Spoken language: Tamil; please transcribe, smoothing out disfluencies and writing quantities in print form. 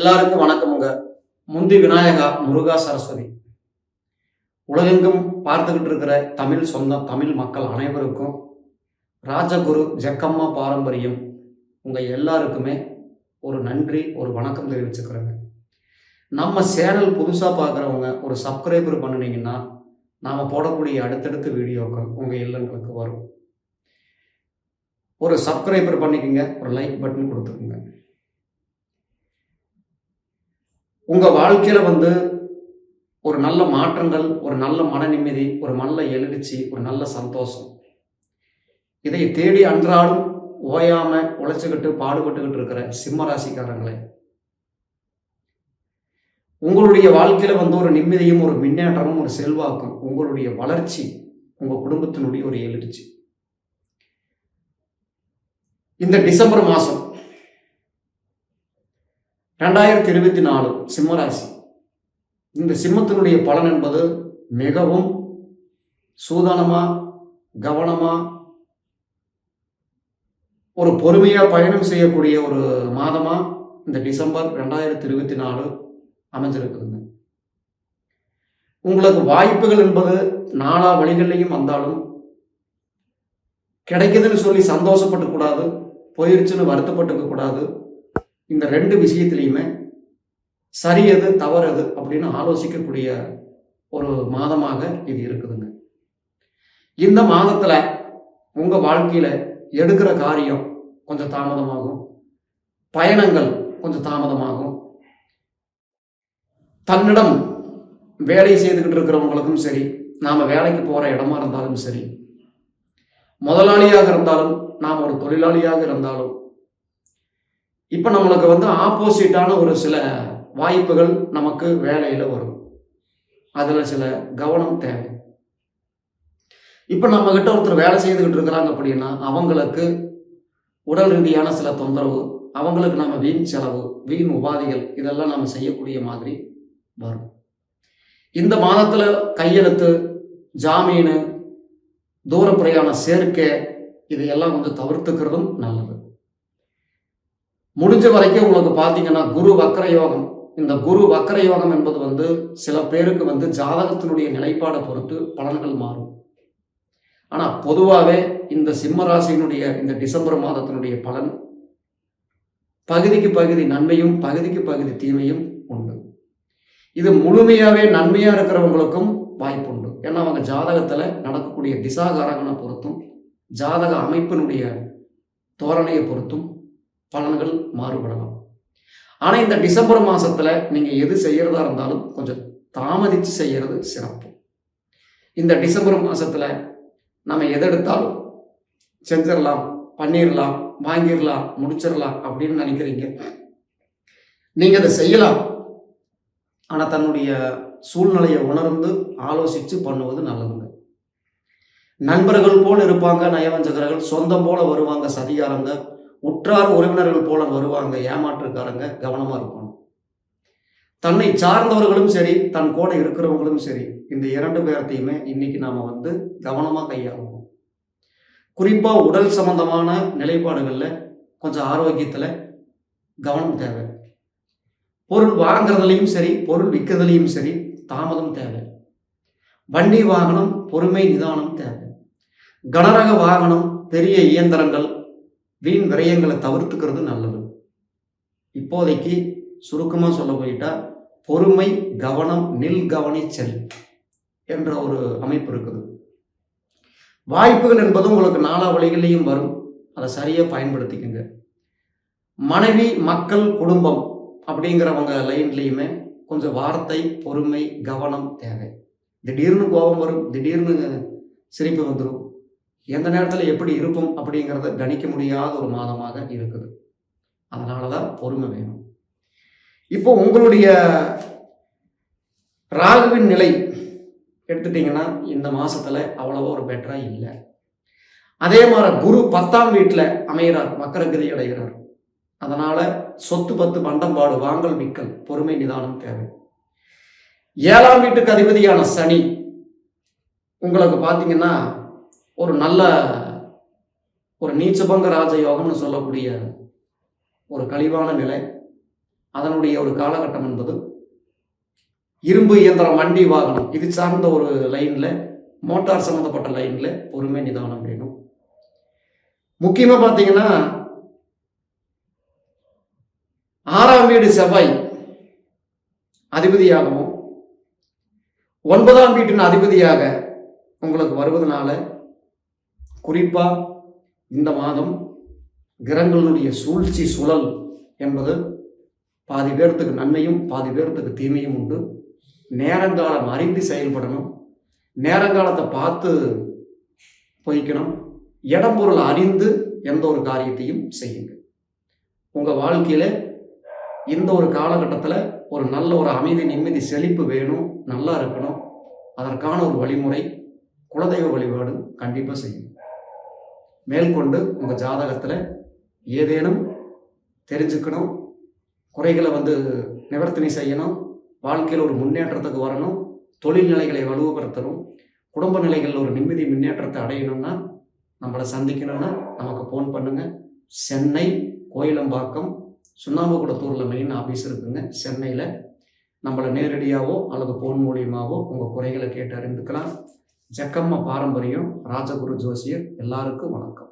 எல்லாருக்கும் வணக்கமுங்க. முந்தி விநாயகா, முருகா, சரஸ்வதி. உலகெங்கும் பார்த்துக்கிட்டு இருக்கிற தமிழ் மக்கள் அனைவருக்கும் ராஜகுரு ஜக்கம்மா பாரம்பரியம் உங்க எல்லாருக்குமே ஒரு நன்றி, ஒரு வணக்கம் தெரிவிச்சுக்கிறேங்க. நம்ம சேனல் புதுசா பார்க்குறவங்க ஒரு சப்ஸ்கிரைபர் பண்ணினீங்கன்னா நாம போடக்கூடிய அடுத்தடுத்த வீடியோக்கள் உங்க இல்லங்களுக்கு வரும். ஒரு சப்ஸ்கிரைபர் பண்ணிக்கோங்க, ஒரு லைக் பட்டன் கொடுத்துருங்க. உங்க வாழ்க்கையில ஒரு நல்ல மாற்றங்கள், ஒரு நல்ல மன நிம்மதி, ஒரு நல்ல எழுச்சி, ஒரு நல்ல சந்தோஷம், இதை தேடி அன்றாடும் ஓயாம உழைச்சுக்கிட்டு பாடுபட்டுக்கிட்டு இருக்கிற சிம்ம ராசிக்காரங்களே, உங்களுடைய வாழ்க்கையில ஒரு நிம்மதியும், ஒரு முன்னேற்றமும், ஒரு செல்வாக்கும், உங்களுடைய வளர்ச்சி, உங்க குடும்பத்தினுடைய ஒரு எழுச்சி. இந்த டிசம்பர் மாசம் 2024 சிம்மராசி, இந்த சிம்மத்தினுடைய பலன் என்பது மிகவும் சூதானமா, கவனமா, ஒரு பொறுமையா பயணம் செய்யக்கூடிய ஒரு மாதமா இந்த டிசம்பர் 2024 அமைஞ்சிருக்குதுங்க. உங்களுக்கு வாய்ப்புகள் என்பது நாலா வழிகள்லையும் வந்தாலும் கிடைக்குதுன்னு சொல்லி சந்தோஷப்பட்டு கூடாது, போயிருச்சுன்னு வருத்தப்பட்டுக்க கூடாது. இந்த ரெண்டு விஷயத்திலையுமே சரியது தவறது அப்படின்னு ஆலோசிக்கக்கூடிய ஒரு மாதமாக இது இருக்குதுங்க. இந்த மாதத்துல உங்க வாழ்க்கையில எடுக்கிற காரியம் கொஞ்சம் தாமதமாகும், பயணங்கள் கொஞ்சம் தாமதமாகும். தன்னிடம் வேலை செய்துக்கிட்டு இருக்கிறவங்களுக்கும் சரி, நாம வேலைக்கு போற இடமா இருந்தாலும் சரி, முதலாளியாக இருந்தாலும் நாம் ஒரு தொழிலாளியாக இருந்தாலும், இப்ப நம்மளுக்கு ஆப்போசிட்டான ஒரு சில வாய்ப்புகள் நமக்கு வேலையில வரும். அதுல சில கவனம் தேவை. இப்ப நம்ம கிட்ட ஒருத்தர் வேலை செய்துகிட்டு இருக்கிறாங்க அப்படின்னா அவங்களுக்கு உடல் ரீதியான சில தொந்தரவு, அவங்களுக்கு நம்ம வீண் செலவு, வீண் உபாதைகள் இதெல்லாம் நம்ம செய்யக்கூடிய மாதிரி வரும். இந்த மாதத்துல கையெழுத்து, ஜாமீனு, தூர பிரயாண சேர்க்கை இதையெல்லாம் கொஞ்சம் தவிர்த்துக்கிறதும் நல்லது. முடிஞ்ச வரைக்கும் உங்களுக்கு பார்த்தீங்கன்னா குரு வக்ர யோகம், இந்த குரு வக்ர யோகம் என்பது சில பேருக்கு ஜாதகத்தினுடைய நிலைப்பாடை பொறுத்து பலன்கள் மாறும். ஆனா பொதுவாகவே இந்த சிம்மராசியினுடைய இந்த டிசம்பர் மாதத்தினுடைய பலன் பகுதிக்கு பகுதி நன்மையும் பகுதிக்கு பகுதி தீமையும் உண்டு. இது முழுமையாவே நன்மையா இருக்கிறவங்களுக்கும் வாய்ப்பு உண்டு. ஏன்னா அவங்க ஜாதகத்துல நடக்கக்கூடிய திசாகாரங்களை பொறுத்தும் ஜாதக அமைப்பினுடைய தோரணையை பொறுத்தும் பலன்கள் மாறுபடலாம். ஆனா இந்த டிசம்பர் மாசத்துல நீங்க எது செய்யறதா இருந்தாலும் கொஞ்சம் தாமதிச்சு செய்யறது சிறப்பு. இந்த டிசம்பர் மாசத்துல நம்ம எதை எடுத்தாலும் செஞ்சிடலாம், பண்ணிடலாம், வாங்கிடலாம், முடிச்சிடலாம் அப்படின்னு நினைக்கிறீங்க, நீங்க அதை செய்யலாம். ஆனா தன்னுடைய சூழ்நிலையை உணர்ந்து ஆலோசிச்சு பண்ணுவது நல்லதுங்க. நண்பர்கள் போல இருப்பாங்க நயவஞ்சகர்கள், சொந்தம் போல வருவாங்க சதிகாரங்க, உற்றார் உறவினர்கள் போல வருவாங்க ஏமாற்றுக்காரங்க, கவனமா இருப்பாங்க. தன்னை சார்ந்தவர்களும் சரி, தன் கூட இருக்கிறவங்களும் சரி, இந்த இரண்டு பேர்த்தையுமே இன்னைக்கு நாம கவனமா கையாளணும். குறிப்பா உடல் சம்பந்தமான நிலைப்பாடுகள்ல கொஞ்சம் ஆரோக்கியத்துல கவனம் தேவை. பொருள் வாங்குறதுலையும் சரி, பொருள் விற்கிறதுலையும் சரி தாமதம் தேவை. வண்டி வாகனம் பொறுமை நிதானம் தேவை. கனரக வாகனம், பெரிய இயந்திரங்கள், வீண் விரயங்களை தவிர்த்துக்கிறது நல்லது. இப்போதைக்கு சுருக்கமா சொல்ல போயிட்டா பொறுமை, கவனம், நில் கவனி செல் என்ற ஒரு அமைப்பு இருக்குது. வாய்ப்புகள் என்பது உங்களுக்கு நாலா வழிகளையும் வரும், அதை சரியா பயன்படுத்திக்கங்க. மனைவி, மக்கள், குடும்பம் அப்படிங்கிறவங்க லைன்லையுமே கொஞ்சம் வார்த்தை, பொறுமை, கவனம் தேவை. திடீர்னு கோபம் வரும், திடீர்னு சிரிப்பு வந்துடும், எந்த நேரத்தில் எப்படி இருக்கும் அப்படிங்கிறத கணிக்க முடியாத ஒரு மாதமாக இருக்குது. அதனாலதான் பொறுமை வேணும். இப்போ உங்களுடைய ராகுவின் நிலை எடுத்துட்டீங்கன்னா இந்த மாசத்துல அவ்வளவோ ஒரு பெட்டரா இல்லை. அதே மாதிரி குரு 10ஆம் வீட்டுல அமைகிறார், வக்கரகதி அடைகிறார். அதனால சொத்து பத்து பண்டம்பாடு, வாங்கல் விக்கல், பொறுமை நிதானம் தேவை. 7ஆம் வீட்டுக்கு அதிபதியான சனி உங்களுக்கு பார்த்தீங்கன்னா ஒரு நல்ல ஒரு நீச்சபங்க ராஜயோகம்னு சொல்லக்கூடிய ஒரு கழிவான நிலை, அதனுடைய ஒரு காலகட்டம் என்பது இரும்பு இயந்திரம், வண்டி, வாகனம் இது சார்ந்த ஒரு லைனில், மோட்டார் சம்மந்தப்பட்ட லைனில் பொறுமை நிதானம் வேணும். முக்கியமாக பார்த்தீங்கன்னா 6ஆம் வீடு செவ்வாய் அதிபதியாகவும் 9ஆம் வீட்டின் அதிபதியாக உங்களுக்கு வருவதனால குறிப்பாக இந்த மாதம் கிரகங்களுடைய சூழ்ச்சி சுழல் என்பது பாதி பேர்த்துக்கு நன்மையும் பாதி பேர்த்துக்கு தீமையும் உண்டு. நேரங்காலம் அறிந்து செயல்படணும், நேரங்காலத்தை பார்த்து போய்க்கணும், இடம் பொருள் அறிந்து எந்த ஒரு காரியத்தையும் செய்யுங்க. உங்கள் வாழ்க்கையில் இந்த ஒரு காலகட்டத்தில் ஒரு நல்ல ஒரு அமைதி, நிம்மதி, செழிப்பு வேணும், நல்லா இருக்கணும். அதற்கான ஒரு வழிமுறை குலதெய்வ வழிபாடு கண்டிப்பாக செய்யும். மேற்கொண்டு உங்கள் ஜாதகத்தில் ஏதேனும் தெரிஞ்சுக்கணும், குறைகளை நிவர்த்தனை செய்யணும், வாழ்க்கையில் ஒரு முன்னேற்றத்துக்கு வரணும், தொழில் நிலைகளை வலுப்படுத்தணும், குடும்ப நிலைகளில் ஒரு நிம்மதி முன்னேற்றத்தை அடையணும்னா, நம்மளை சந்திக்கணும்னா நமக்கு ஃபோன் பண்ணுங்கள். சென்னை கோயிலம்பாக்கம் சுண்ணாம்புக்குடத்தூரில் மெயின் ஆஃபீஸ் இருக்குங்க. சென்னையில் நம்மளை நேரடியாகவோ அல்லது ஃபோன் மூலியமாகவோ உங்கள் குறைகளை கேட்டு அறிந்துக்கலாம். ஜக்கம்மா பாரம்பரியம் ராஜகுரு ஜோசியர். எல்லாருக்கும் வணக்கம்.